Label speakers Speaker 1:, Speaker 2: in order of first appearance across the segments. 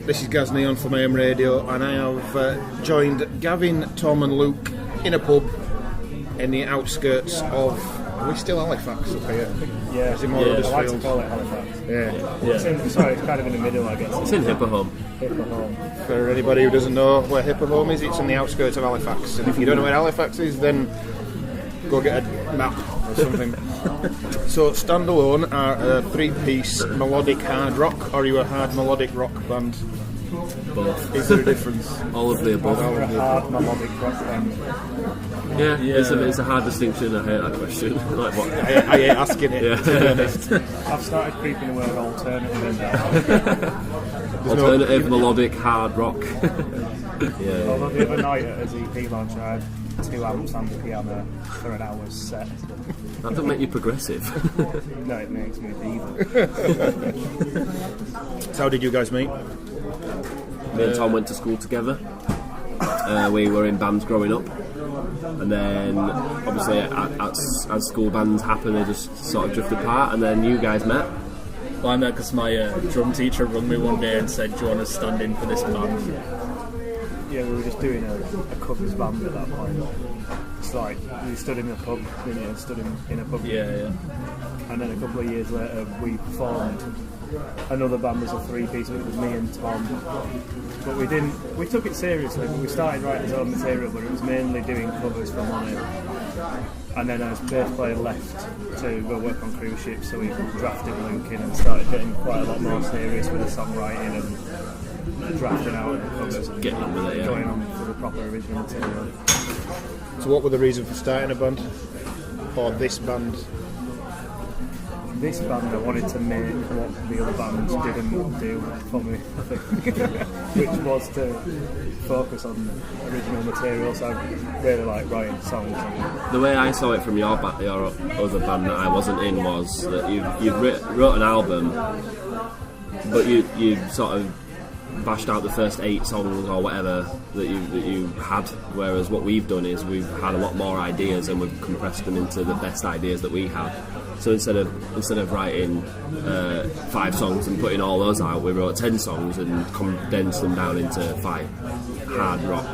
Speaker 1: This is GazNeon from AM Radio, and I have joined Gavin, Tom and Luke in a pub in the outskirts of... Are we still Halifax up here?
Speaker 2: Yeah,
Speaker 1: is it more
Speaker 2: I like to call it Halifax.
Speaker 1: Yeah.
Speaker 2: It's kind of in the middle, I guess.
Speaker 3: It's in Hipperholm.
Speaker 1: For anybody who doesn't know where Hipperholm is, it's on the outskirts of Halifax. And if you don't know where Halifax is, then go get a map or something. So, Standalone are a three-piece melodic hard rock, or are you a hard melodic rock band?
Speaker 3: Both.
Speaker 1: Is there a difference?
Speaker 3: All of the above.
Speaker 2: We're a hard melodic rock band.
Speaker 3: Yeah. It's a hard distinction. I hate that question. Like what?
Speaker 1: I hate asking it,
Speaker 3: yeah.
Speaker 1: to be honest.
Speaker 2: I've started creeping the word alternative in there.
Speaker 3: Alternative, melodic, hard rock.
Speaker 2: Although the other night at his EP launch I had 2 amps and a piano for an hour's set.
Speaker 3: That doesn't make you progressive.
Speaker 2: No, it makes me evil.
Speaker 1: So how did you guys meet?
Speaker 3: Me and Tom went to school together. We were in bands growing up, and then obviously as school bands happen, they just sort of drift apart, and then you guys met.
Speaker 4: Well, I met because my drum teacher rang me one day and said, "Do you want to stand in for this band?"
Speaker 2: Yeah, we were just doing a covers band at that point. It's like we stood in a pub, stood in a pub.
Speaker 4: Yeah.
Speaker 2: And then a couple of years later, we formed another band as a three-piece. It was me and Tom, but we took it seriously. But we started writing our own material, but it was mainly doing covers from on it. And then as bass player left to go work on cruise ships, so we drafted Luke in and started getting quite a lot more serious with the songwriting and drafting out the covers and
Speaker 3: getting on with it,
Speaker 2: going on for the proper original material.
Speaker 1: So what were the reason for starting a band? Or this band?
Speaker 2: This band, I wanted to make what the other bands didn't do for me, I think, which was to focus on original material. So I really like writing songs.
Speaker 3: The way I saw it from your other band that I wasn't in was that you wrote an album, but you sort of bashed out the first 8 songs or whatever that you had, whereas what we've done is we've had a lot more ideas and we've compressed them into the best ideas that we had. So instead of writing 5 songs and putting all those out, we wrote 10 songs and condensed them down into 5 hard rock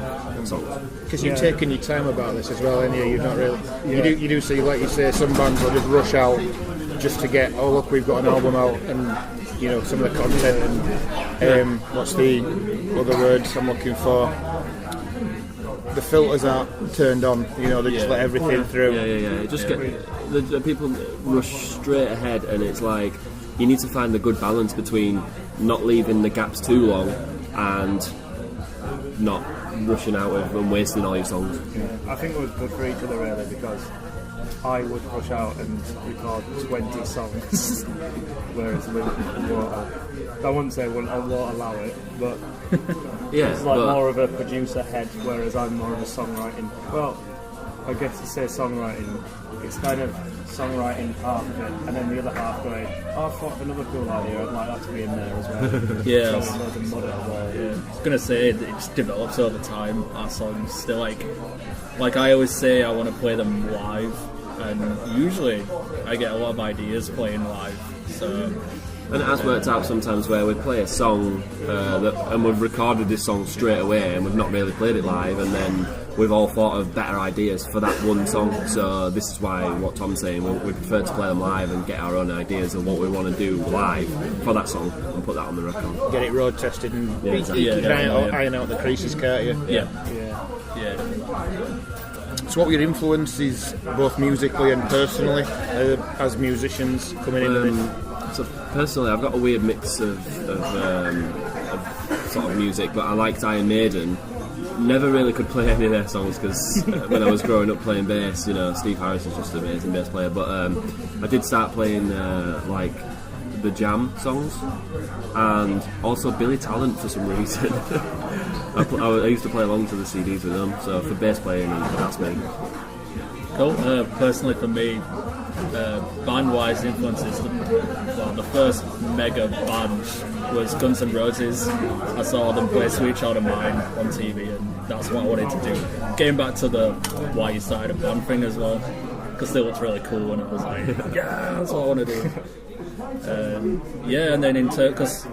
Speaker 3: songs.
Speaker 1: Because you've taken your time about this as well, and you've not really. You do see, like you say, some bands will just rush out just to get. Oh look, we've got an album out, and some of the content and what's the other words I'm looking for? The filters aren't turned on. They just let everything through.
Speaker 3: Yeah. Just get the people rush straight ahead, and it's like you need to find the good balance between not leaving the gaps too long and not rushing out and wasting all your songs.
Speaker 2: I think it was good for each other really, because I would rush out and record 20 songs, whereas Luke I wouldn't say I won't allow it, but it's like more of a producer head, whereas I'm more of a songwriting. Well, I guess to say songwriting, it's kind of songwriting half of it, and then the other half going, I've got another cool idea, I'd like that to be in there as well.
Speaker 4: Yeah.
Speaker 2: I was
Speaker 4: going to say, it just develops over time, our songs. They're like I always say, I want to play them live, and usually I get a lot of ideas playing live, so...
Speaker 3: And it has worked out sometimes where we'd play a song and we've recorded this song straight away and we've not really played it live, and then we've all thought of better ideas for that one song. So this is why what Tom's saying, we prefer to play them live and get our own ideas of what we want to do live for that song and put that on the record.
Speaker 1: Get it road tested and iron out the creases, can't you?
Speaker 4: Yeah.
Speaker 1: So what were your influences, both musically and personally, as musicians coming into this?
Speaker 3: So personally, I've got a weird mix of sort of music, but I liked Iron Maiden. Never really could play any of their songs because when I was growing up playing bass, Steve Harris is just an amazing bass player. But I did start playing like the Jam songs and also Billy Talent for some reason. I used to play along to the CDs with them. So for bass playing, that's me.
Speaker 4: Cool. Personally, for me, band-wise influences, the first mega band was Guns N' Roses. I saw them play Sweet Child of Mine on TV, and that's what I wanted to do. Getting back to the why you started a band thing as well, because they looked really cool, and I was like, yeah, that's what I want to do. And then because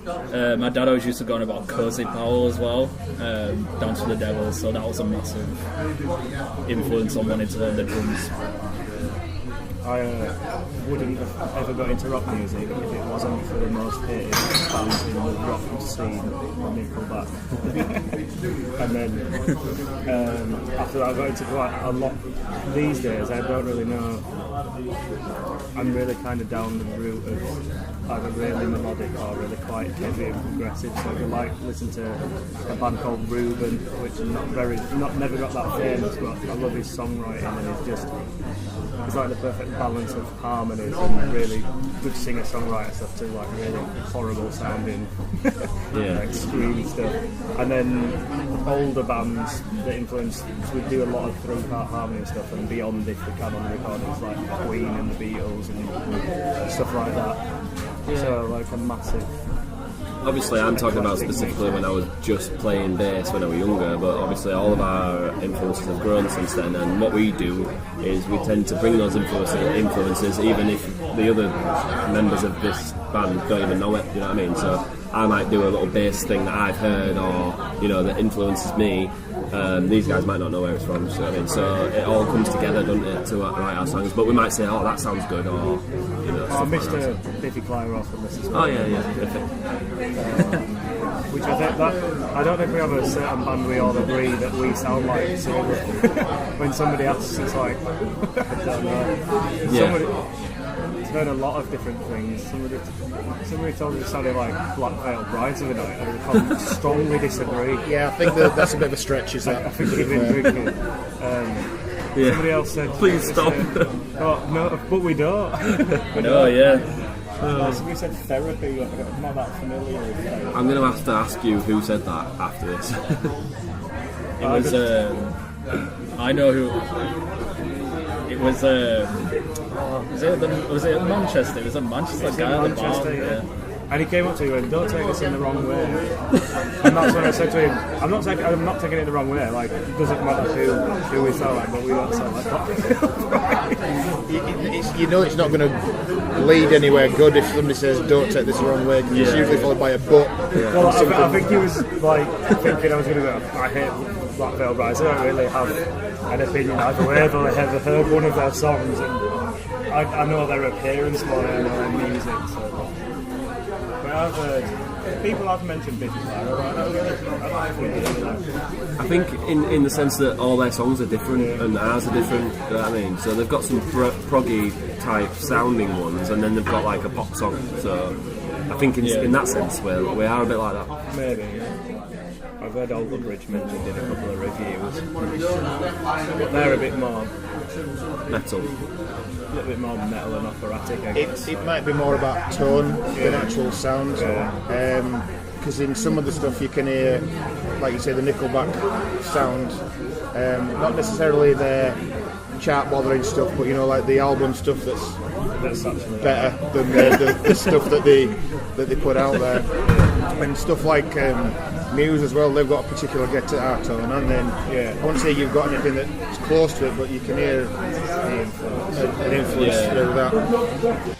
Speaker 4: My dad always used to go on about Cozy Powell as well, Dance for the Devil, so that was a massive influence on wanting to learn the drums.
Speaker 2: I wouldn't have ever got into rock music if it wasn't for the most hated bands in the rock scene, Nickelback. And then after that I got into quite a lot. These days I don't really know. I'm really kind of down the route of either really melodic or really quite heavy and progressive. So I like listen to a band called Ruben, which is never got that famous, but I love his songwriting and it's like the perfect balance of harmonies and really good singer-songwriter stuff to like really horrible sounding like screamy stuff. And then older bands that influence, we do a lot of 3-part harmony stuff and beyond if we can on the recordings, like Queen and the Beatles and stuff like that. So like a massive.
Speaker 3: Obviously, I'm talking about specifically when I was just playing bass when I was younger, but obviously all of our influences have grown since then, and what we do is we tend to bring those influences even if the other members of this band don't even know it, you know what I mean? So I might do a little bass thing that I've heard or, you know, that influences me. These guys might not know where it's from, so I mean, so it all comes together, doesn't it, to write our songs. But we might say, "Oh, that sounds good," or you know.
Speaker 2: Mr. Biffy Clyro from this as well.
Speaker 3: Oh yeah, Biffy.
Speaker 2: Which I think I don't think we have a certain band we all agree that we sound like. So when somebody asks, it's like I don't know.
Speaker 3: Yeah.
Speaker 2: It's heard a lot of different things. Somebody told me it sounded like Black Veil Brides of the night, and I strongly disagree.
Speaker 1: Yeah, I think that's a bit of a stretch, is that?
Speaker 2: I think you've been drinking. Somebody else said,
Speaker 3: "Please stop."
Speaker 2: Oh no, but we don't.
Speaker 4: No, yeah.
Speaker 2: Somebody said therapy. I'm not that familiar with therapy.
Speaker 3: I'm going to have to ask you who said that after this.
Speaker 4: It was. I know who. It was. Was it Manchester? It was a Manchester guy at the bar.
Speaker 2: Yeah. And he came up to me and went, "Don't take this in the wrong way." And that's when I said to him, I'm not taking it the wrong way. Like, it doesn't matter who we sound like, but we don't sound like that.
Speaker 1: You know it's not going to lead anywhere good if somebody says, "Don't take this the wrong way." It's usually followed by a but.
Speaker 2: Yeah. Well, I think he was like thinking I was going to go, "I hate Black Veil Brides. I don't really have an opinion either way. I've only ever heard one of their songs, and I know their appearance more than I know their music." So. But I've heard people have mentioned Biffy Clyro.
Speaker 3: I think in the sense that all their songs are different and ours are different, you know what I mean? So they've got some proggy type sounding ones, and then they've got like a pop song. So I think in that sense we are a bit like that.
Speaker 2: Maybe. I've heard Alter Bridge mentioned in a couple of reviews, but they're a bit more
Speaker 3: metal.
Speaker 2: A little bit more metal and operatic, I guess.
Speaker 1: It might be more about tone than actual sound. Because in some of the stuff you can hear, like you say, the Nickelback sound. Not necessarily the chart bothering stuff, but you know, like the album stuff that's better than the stuff that they put out there. And stuff like Muse as well, they've got a particular guitar tone, and then I won't say you've got anything that's close to it, but you can hear an influence through that.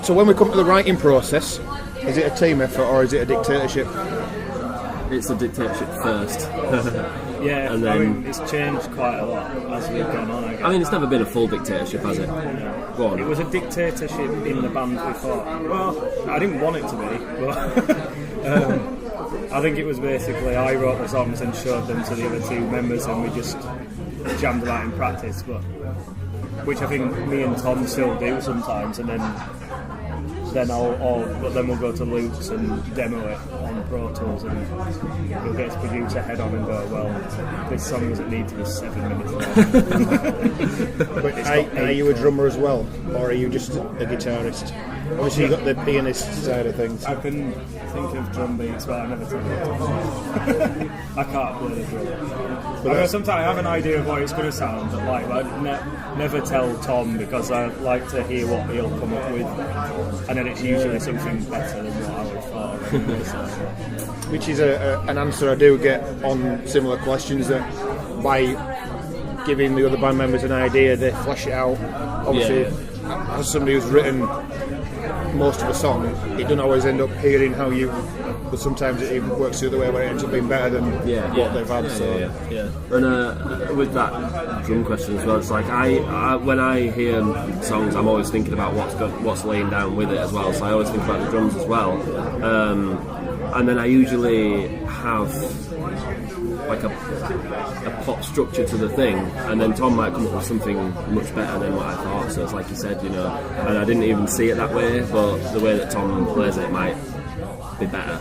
Speaker 1: So when we come to the writing process, is it a team effort or is it a dictatorship?
Speaker 3: It's a dictatorship first.
Speaker 2: Yeah,
Speaker 3: and then,
Speaker 2: I mean, it's changed quite a lot as we've gone on, I guess.
Speaker 3: I mean, it's never been a full dictatorship, has it? Go on.
Speaker 2: It was a dictatorship in the band before. Well, I didn't want it to be, but I think it was basically I wrote the songs and showed them to the other two members, and we just jammed them out in practice, which I think me and Tom still do sometimes, and then we'll go to Luke's and demo it on Pro Tools, and he'll get his producer head on and go, "Well, this song doesn't need to be 7 minutes long."
Speaker 1: But are you a drummer as well, or are you just a guitarist? Obviously you've got the pianist side of things.
Speaker 2: I can think of drum beats, but I never take it. I can't play the drum. But sometimes I have an idea of what it's going to sound like, but I never tell Tom because I like to hear what he'll come up with, and then then it's usually something better than what I would have thought of anyway, so.
Speaker 1: Which is an answer I do get on similar questions, that by giving the other band members an idea, they flesh it out. Obviously, as somebody who's written most of a song, it doesn't always end up hearing how you, but sometimes it even works the other way where it ends up being better than what they've had.
Speaker 3: And with that drum question as well, it's like I when I hear songs, I'm always thinking about what's laying down with it as well, so I always think about the drums as well, and then I usually have like a pop structure to the thing, and then Tom might come up with something much better than what I thought. So it's like you said, and I didn't even see it that way, but the way that Tom plays it might be better.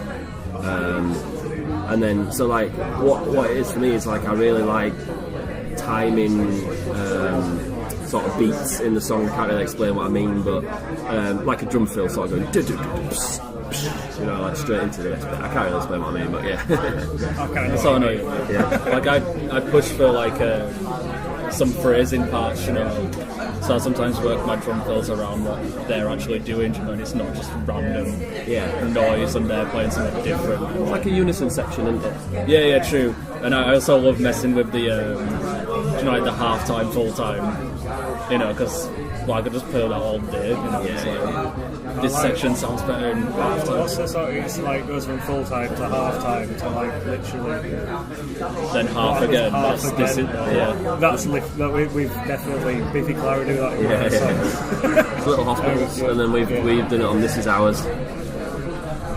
Speaker 3: And then so like what it is for me is like I really like timing sort of beats in the song. I can't really explain what I mean, but like a drum fill sort of going like straight into the next bit. I can't really explain what I mean, but
Speaker 4: That's all I know. Like I push for like some phrasing parts, so I sometimes work my drum fills around what they're actually doing, and it's not just random noise and they're playing something different.
Speaker 3: It's like a unison section, isn't it?
Speaker 4: Yeah, true. And I also love messing with the like the half time, full time, because I could just play that all day. It's like, this section sounds better in half time.
Speaker 2: What's the sort? It's like goes from full time to half time to like literally
Speaker 4: then half again. That's
Speaker 2: we've definitely Biffy Clara do that.
Speaker 3: It's Little Hospitals, and then we've done it on This Is Ours.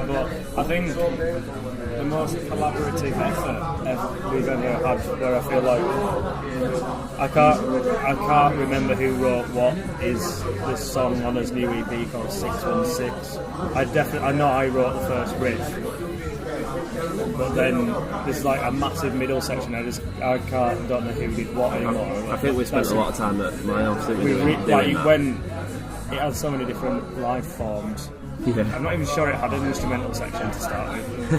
Speaker 2: But I think the most collaborative effort we've ever had, where I feel like I can't remember who wrote what, is this song on his new EP called 616. I know I wrote the first riff, but then there's like a massive middle section. Don't know who did what anymore.
Speaker 3: I think we spent a lot of time at my office.
Speaker 2: It has so many different life forms.
Speaker 3: Yeah.
Speaker 2: I'm not even sure it had an instrumental section to start with.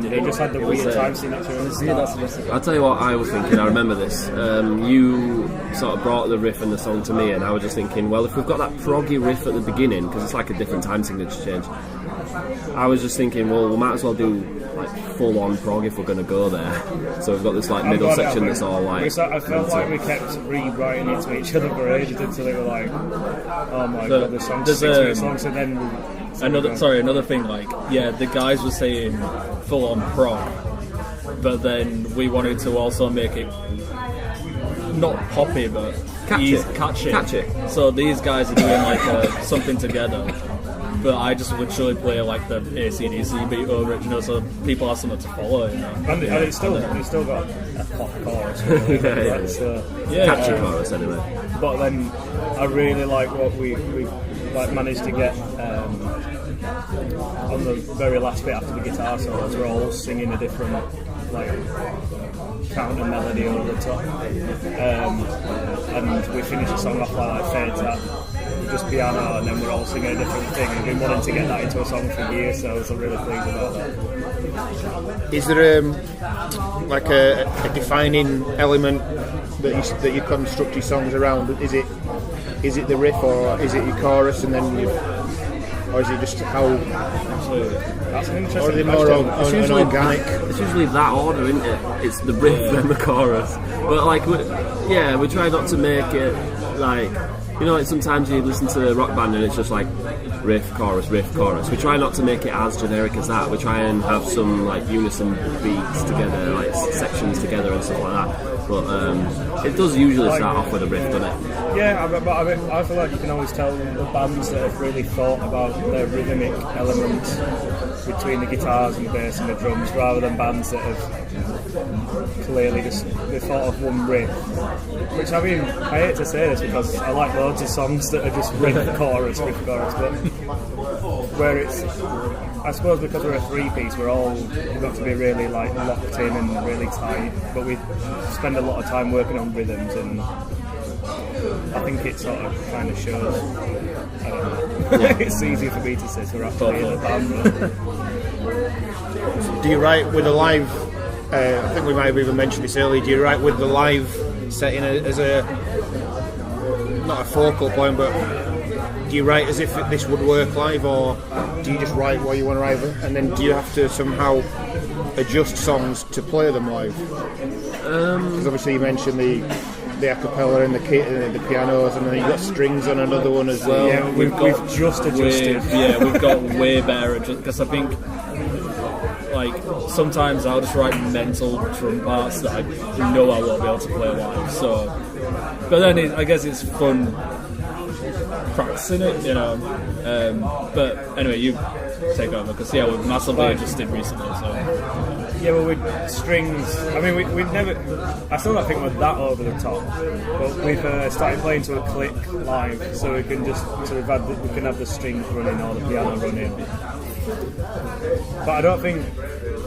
Speaker 2: It just had the weird time signature.
Speaker 3: I'll tell you what I was thinking, I remember this. You sort of brought the riff and the song to me, and I was just thinking, well, if we've got that proggy riff at the beginning, because it's like a different time signature change, I was just thinking, well, we might as well do like full-on prog if we're going to go there. So we've got this like middle section that's all like...
Speaker 2: I felt like we kept rewriting it to each other for ages until they were like, oh my god, the song's 6 minutes long, so then...
Speaker 4: Another thing, like, the guys were saying full-on prog, but then we wanted to also make it not poppy, but catchy. So these guys are doing like something together, but I just literally play like the AC/DC beat over it, so people have something to follow.
Speaker 2: And it's still got a pop chorus.
Speaker 3: Catchy chorus anyway.
Speaker 2: But then I really like what we like managed to get on the very last bit after the guitar solos. We're all singing a different like counter melody over the top, and we finish the song off like fades out, just piano, and then we're all singing a different thing. And we've been wanting to get that into a song for years, so I was really pleased about that.
Speaker 1: Is there like a defining element that you construct your songs around? Is it the riff, or is it your chorus, and then or is it just how?
Speaker 2: That's an interesting
Speaker 1: or are they more organic?
Speaker 3: It's usually that order, isn't it? It's the riff then the chorus. But like, we try not to make it like, like sometimes you listen to a rock band and it's just like riff, chorus, riff, chorus. We try not to make it as generic as that. We try and have some like unison beats together, like sections together and stuff like that. But it does usually start off with a riff, doesn't it?
Speaker 2: Yeah, but I feel like you can always tell the bands that have really thought about their rhythmic elements between the guitars and the bass and the drums, rather than bands that have clearly just thought of one riff. Which, I mean, I hate to say this because I like loads of songs that are just riff, chorus, but where it's, I suppose because we're a three-piece, we've got to be really like locked in and really tight, but we spend a lot of time working on rhythms, and I think it sort of kind of shows. I don't know. It's easy for me to say, so we're actually in a band.
Speaker 1: Do you write with a live? I think we might have even mentioned this earlier. Do you write with the live setting as a not a focal point, but do do you write as if this would work live, or do you just write what you want to write, and then do you have to somehow adjust songs to play them live? Because obviously you mentioned the a cappella and the pianos, and then you've got strings on another one as well.
Speaker 2: Yeah, we've just adjusted.
Speaker 4: We've got way better because I think like sometimes I'll just write mental drum parts that I know I won't be able to play live. So, but then I guess it's fun practicing it, you know. But anyway, you take over because we've massively adjusted recently. So.
Speaker 2: Yeah, well, with strings, I mean, we've never. I still don't think we're that over the top, but we've started playing to a click live, so we can we can have the strings running or the piano running. But I don't think.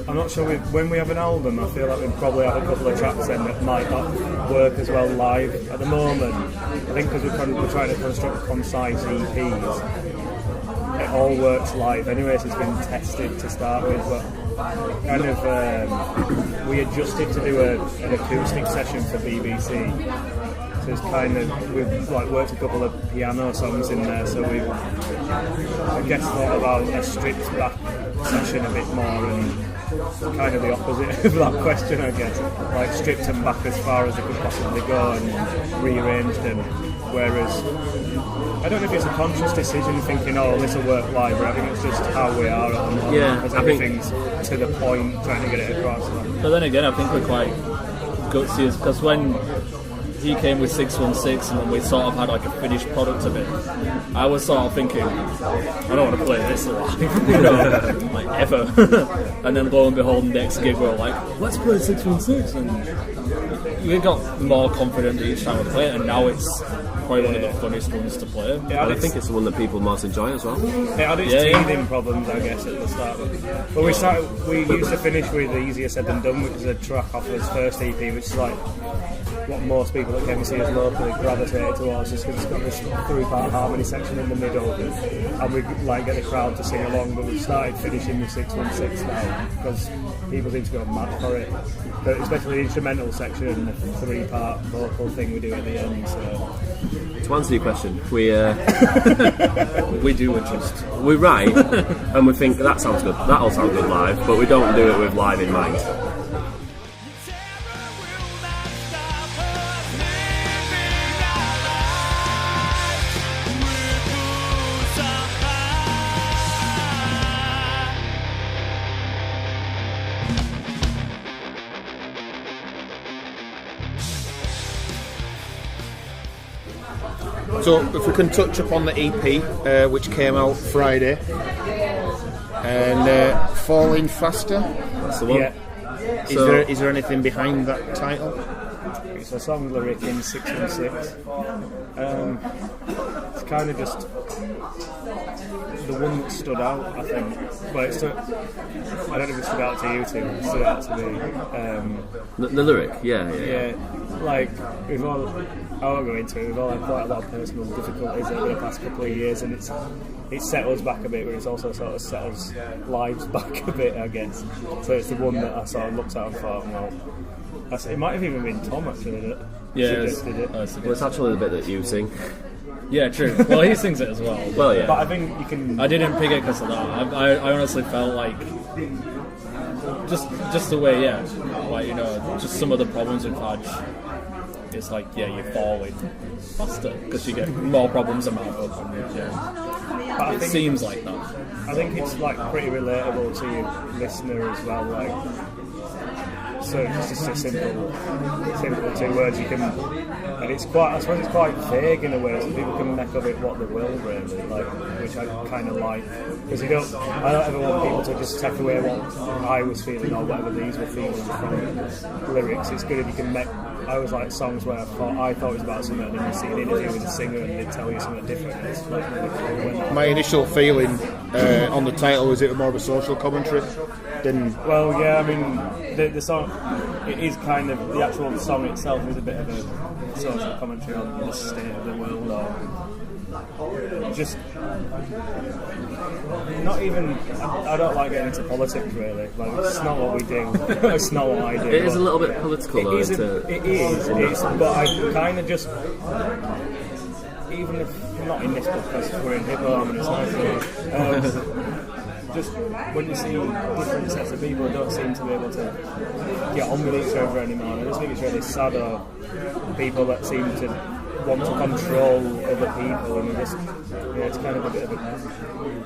Speaker 2: I'm not sure when we have an album. I feel like we probably have a couple of tracks then that might not work as well live. At the moment, I think because we're trying to construct concise EPs, it all works live anyway, so it's been tested to start with. But kind of we adjusted to do an acoustic session for BBC, so it's kind of we've like worked a couple of piano songs in there, so we've I guess thought about a stripped back session a bit more, and kind of the opposite of that question, I guess, like stripped them back as far as they could possibly go and rearranged them, whereas I don't know if it's a conscious decision thinking, oh, this will work live, but I think it's just how we are at the moment.
Speaker 3: Yeah,
Speaker 2: because everything's to the point, trying to get it across.
Speaker 4: But then again, I think we're quite gutsy because when he came with 616 and we sort of had like a finished product of it, I was sort of thinking, I don't want to play this live, you know, like ever. And then lo and behold, next gig we're like, let's play 616, and we got more confident each time we play it, and now it's probably one of the funniest ones to play.
Speaker 3: Yeah, I think it's the one that people most enjoy as well.
Speaker 2: It had its teething problems, I guess, at the start. But we used to finish with Easier Said Than Done, which is a track off his first EP, which is like what most people that came to see us locally gravitated towards, just because it's got this 3-part harmony section in the middle, and we like get the crowd to sing along. But we've started finishing with 616 now because people seem to go mad for it. But especially the instrumental section and the 3-part vocal thing we do at the end. So.
Speaker 3: To answer your question, we
Speaker 4: do adjust.
Speaker 3: We write and we think that sounds good. That'll sound good live, but we don't do it with live in mind.
Speaker 1: So if we can touch upon the EP, which came out Friday, and Falling Faster.
Speaker 3: That's the one.
Speaker 2: Yeah.
Speaker 1: Is there anything behind that title?
Speaker 2: It's a song lyric in 616. It's kind of just the one that stood out, I think. But I don't know if it stood out to you two. It stood out to me.
Speaker 3: The lyric, yeah.
Speaker 2: Like we've all, I won't go into it. We've all had quite a lot of personal difficulties over the past couple of years, and it set us back a bit, but it's also sort of set us lives back a bit, I guess. So it's the one that I sort of looked at and thought, well, it might have even been Tom actually that suggested it.
Speaker 3: Well, it's actually the bit that you sing.
Speaker 4: Yeah, true. Well, he sings it as well.
Speaker 3: Well, yeah.
Speaker 2: But I think you can.
Speaker 4: I didn't pick it because of that. I honestly felt like just the way, like, you know, just some of the problems we've had. It's like, you're falling faster because you get more problems about it. Yeah. It seems like that.
Speaker 2: I think it's like pretty relatable to your listener as well. Like, so it's just a simple 2 words you can, and it's quite. I suppose it's quite vague in a way, so people can make of it what they will, really. Like, which I kind of like, because I don't ever want people to just take away what I was feeling or whatever these were feeling from lyrics. It's good if you can make. I always like songs where I thought it was about something, and then you see an interview with a singer and they tell you something different. It's like really cool.
Speaker 1: My initial feeling on the title was it more of a social commentary than.
Speaker 2: Well, yeah, I mean the song, it is kind of, the actual song itself is a bit of a social commentary on the state of the world, or just not even. I don't like getting into politics really. Like, it's not what we do. It's not what I do.
Speaker 3: It is a little bit political though.
Speaker 2: It is. But I kind of just. even if not in this book because we're in hip hop and it's nice, just when you see different sets of people who don't seem to be able to get on with each other anymore, I just think it's really sad, or people that seem to want to control other people, and just, it's kind of a bit of a...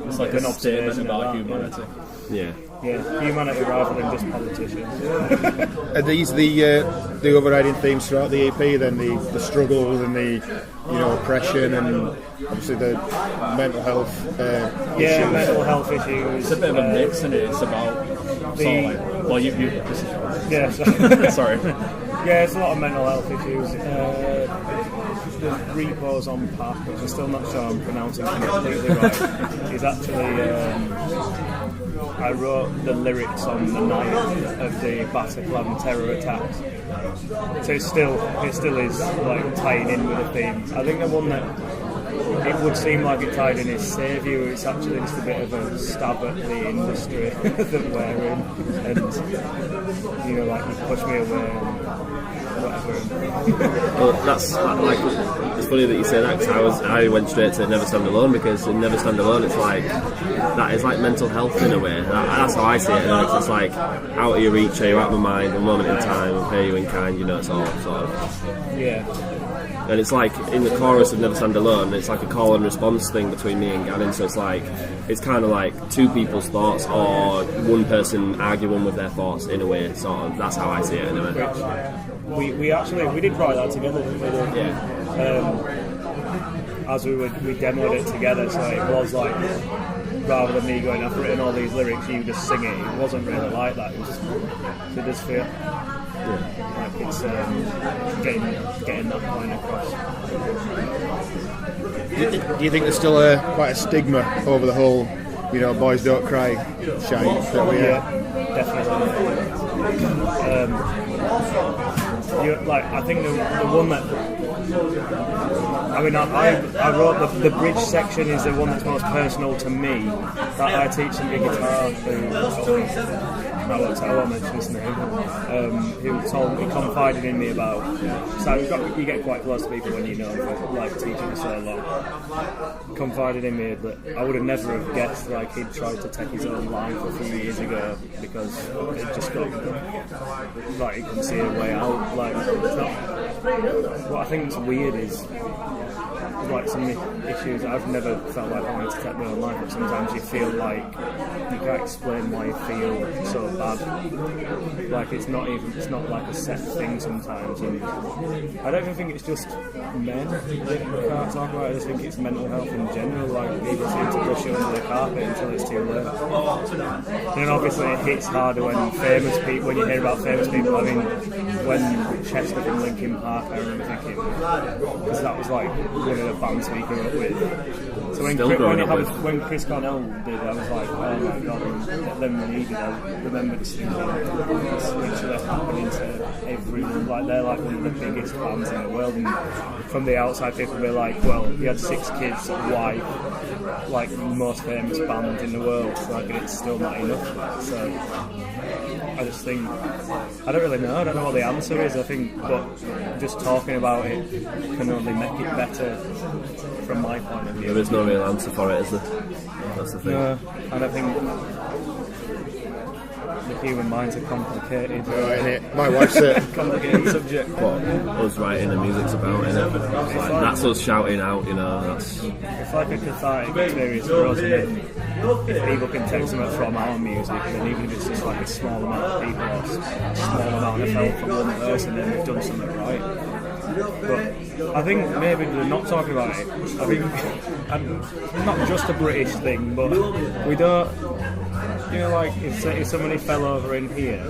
Speaker 4: It's like a statement about humanity.
Speaker 3: Yeah.
Speaker 2: Yeah, humanity rather than just politicians.
Speaker 1: Are these the overriding themes throughout the EP then, the struggles and the oppression and obviously the mental health issues?
Speaker 2: Mental health issues.
Speaker 4: It's a bit of a mix, isn't it? It's about sorry.
Speaker 2: Yeah, it's a lot of mental health issues. The repos on Pack, which I'm still not sure I'm pronouncing completely right, is actually I wrote the lyrics on the night of the Bataclan terror attacks. So it still is like tying in with the theme. I think the one that it would seem like it tied in is Save You. It's actually just a bit of a stab at the industry that we're in, and like you push me away and whatever.
Speaker 3: Well, that's like, it's funny that you say that, because I went straight to Never Stand Alone, because in Never Stand Alone it's like, that is like mental health in a way. That's how I see it. It's like, out of your reach, are you out of my mind, a moment in time, I'll pay you in kind, it's all sort of...
Speaker 2: Yeah.
Speaker 3: And it's like, in the chorus of Never Stand Alone, it's like a call and response thing between me and Gavin, so it's like, it's kind of like two people's thoughts, or one person arguing with their thoughts in a way, sort of. That's how I see it anyway.
Speaker 2: We did write that together, didn't we?
Speaker 3: Yeah.
Speaker 2: As we demoed it together, so it was like, rather than me going, I've written all these lyrics, you just sing it. It wasn't really like that. It just feel like it's getting that point across.
Speaker 1: Do you think there's still quite a stigma over the whole, boys don't cry shite that we
Speaker 2: definitely. I think the one that... I wrote the bridge section is the one that's most personal to me. That I teach some guitar I won't mention his name. Who confided in me about. So you get quite close to people when you know, like teaching for so long. Confided in me that I would have never have guessed like he'd tried to take his own life a few years ago because it just got like he couldn't see a way out. Like it's not. What I think is weird is like some issues. I've never felt like I wanted to take my own life, but sometimes you feel like you can't explain why you feel so bad. Like it's not like a set thing sometimes. And I don't even think it's just men that can't talk about it. I just think it's mental health in general. Like people seem to brush it under the carpet until it's too late. And then obviously it hits harder when you hear about famous people. I mean, when Chester from Linkin Park, I remember thinking, because that was like one of the bands we grew up with. So when Chris Cornell did, I was like, oh my god, and then when he did, I remember just thinking, it's literally happening to everyone. Like they're like one of the biggest bands in the world, and from the outside people were like, well, he had 6 kids, wife, like the most famous band in the world, so like it's still not enough. So I just think, I don't really know, I don't know what the answer is, I think, but just talking about it can only make it better from my point of view.
Speaker 3: There is no real answer for it, is there? That's the thing.
Speaker 2: No, and I think the human mind's a complicated,
Speaker 1: my wife's
Speaker 2: complicated subject.
Speaker 3: What us writing the music's about, innit? Like, that's us shouting out,
Speaker 2: It's like a cathartic experience for us, and if people can take something from our music, then even if it's just like a small amount of people or a small amount of help from one person, then we've done something right. But I think maybe they're not talking about it. I think, and not just a British thing, but we don't, like if somebody fell over in here,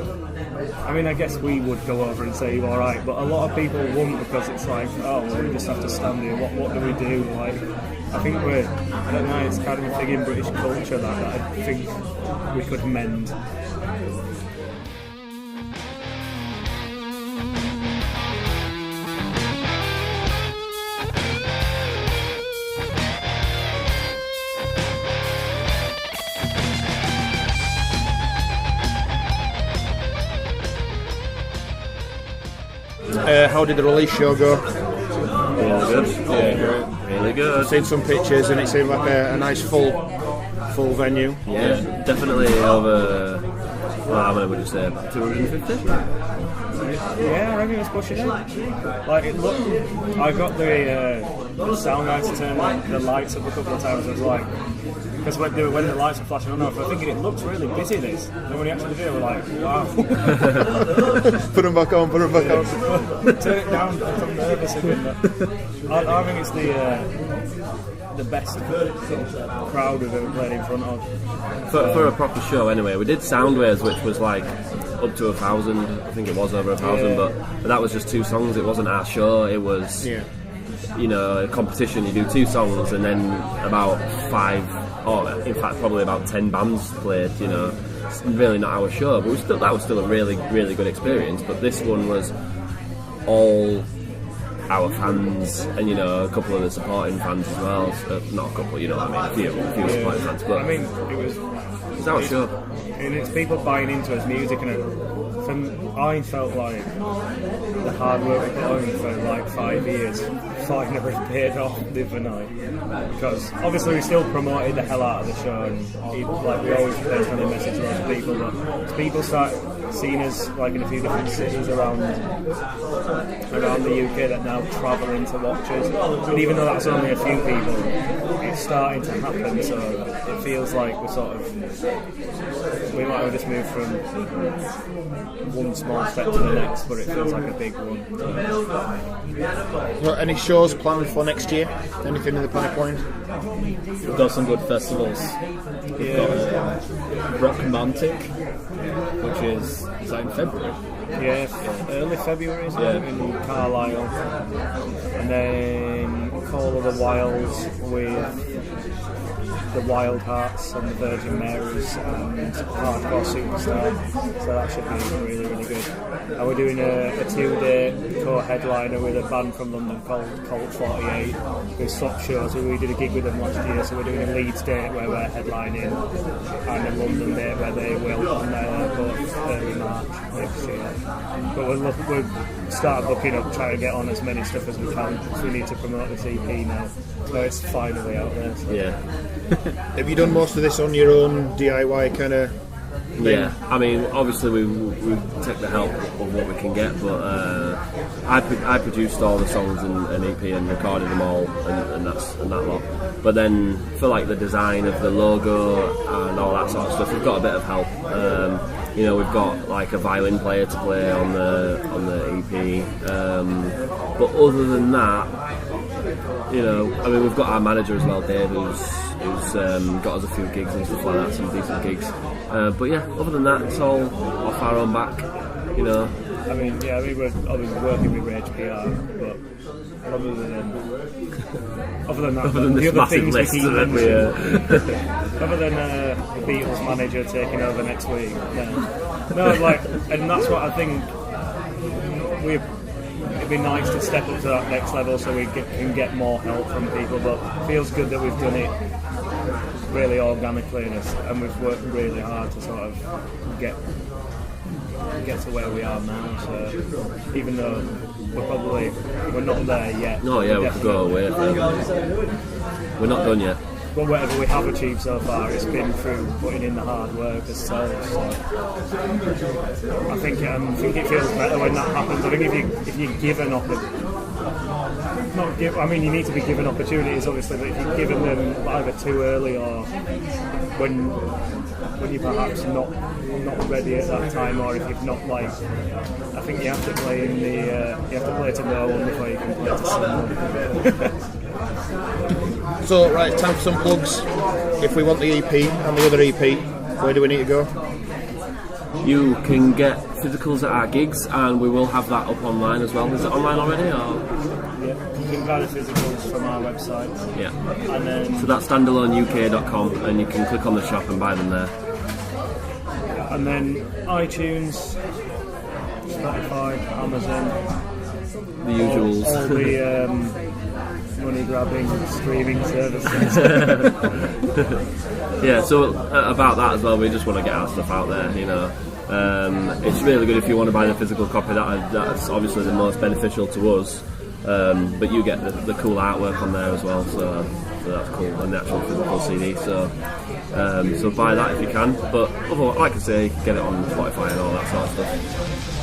Speaker 2: I mean, I guess we would go over and say, you're alright, but a lot of people won't, because it's like, oh, well, we just have to stand here, what do we do? Like, I think I don't know, it's kind of a thing in British culture that I think we could mend.
Speaker 1: How did the release show go?
Speaker 3: Really good.
Speaker 1: Yeah,
Speaker 3: Really really good.
Speaker 1: I've seen some pictures and it seemed like a nice full venue.
Speaker 3: Yeah, definitely over. Well, how many would you say? 250?
Speaker 2: Yeah, I reckon it was pushing it. Like it looked. I got the sound guy to turn the lights up a couple of times. I was like, because when the lights were flashing on, I was thinking it looks really busy. This. Then when he actually did it, we're like, wow.
Speaker 1: Put them back on.
Speaker 2: Turn it down. I'm nervous again. I think it's the best crowd we've ever played in front of.
Speaker 3: For a proper show, anyway. We did Soundwaves, which was like up to 1,000. I think it was over 1,000, but that was just 2 songs. It wasn't our show. It was, you know, a competition. You do 2 songs, and then about 5, or in fact probably about 10 bands played. You know, it's really not our show, but that was still a really, really good experience. But this one was all our fans, and you know, a couple of the supporting fans as well. So, not a couple, you know what I mean, a few supporting fans. But
Speaker 2: I mean,
Speaker 3: it's our show,
Speaker 2: and it's people buying into his music, and I felt like the hard work we put in for like 5 years finally paid off the other night, because obviously we still promoted the hell out of the show, and like we always personally message a lot of people, but as people start seeing us like in a few different cities around the UK that now travel into watches, and even though that's only a few people, it's starting to happen. So it feels like we might have just moved from one small step to the next, but it feels like a big one.
Speaker 1: Well, any shows planned for next year? Anything in the pipeline?
Speaker 4: We've got some good festivals. We've got Rockmantic, which is that in February?
Speaker 2: Yeah, early February, isn't it? In Carlisle. And then Call of the Wilds with the Wild Hearts and the Virgin Marys and Hardcore Superstar. So that should be really, really good. And we're doing a 2-day co-headliner with a band from London called Colt 48 with swap shows. We did a gig with them last year, so we're doing a Leeds date where we're headlining and a London date where they will, and they're both early March next year. But we'll start booking up, trying to get on as many stuff as we can, because we need to promote this EP now. So it's finally out there. So.
Speaker 3: Yeah.
Speaker 1: Have you done most of this on your own DIY kind of thing?
Speaker 3: Yeah, I mean, obviously we take the help of what we can get, but I produced all the songs and EP and recorded them all, and that lot. But then for like the design of the logo and all that sort of stuff, we've got a bit of help. You know, we've got like a violin player to play on the EP. But other than that, you know, I mean, we've got our manager as well, Dave, who's got us a few gigs and stuff like that, some decent gigs. But yeah, other than that, it's all off our own back, you know.
Speaker 2: I mean, we're obviously working with Rage PR, but other than
Speaker 3: this
Speaker 2: the other
Speaker 3: massive
Speaker 2: things
Speaker 3: list
Speaker 2: we keep
Speaker 3: that we
Speaker 2: other than the Beatles manager taking over next week, no, like, and that's what I think it'd be nice to step up to that next level so we can get more help from people, but it feels good that we've done it really organically and we've worked really hard to sort of get to where we are now. So even though we're not there yet.
Speaker 3: No, yeah, we could go away. We're not done yet.
Speaker 2: But whatever we have achieved so far, it's been through putting in the hard work ourselves. So I think it feels better when that happens. I think if you're given you need to be given opportunities, obviously, but if you're given them either too early or when you're perhaps not ready at that time, or if you've not I think you have to play to no one before you can play to someone.
Speaker 1: So, right, time for some plugs. If we want the EP and the other EP, where do we need to go?
Speaker 3: You can get physicals at our gigs, and we will have that up online as well. Is it online already? Or?
Speaker 2: Yeah, you can buy the physicals from our website.
Speaker 3: Yeah.
Speaker 2: And then,
Speaker 3: so that's standaloneuk.com, and you can click on the shop and buy them there.
Speaker 2: And then iTunes, Spotify, Amazon,
Speaker 3: the usuals.
Speaker 2: All the money-grabbing streaming services.
Speaker 3: Yeah, so about that as well, we just want to get our stuff out there, you know. It's really good if you want to buy the physical copy, that's obviously the most beneficial to us. But you get the cool artwork on there as well, so that's cool, and the actual physical CD. So buy that if you can. But otherwise, like I say, get it on Spotify and all that sort of stuff.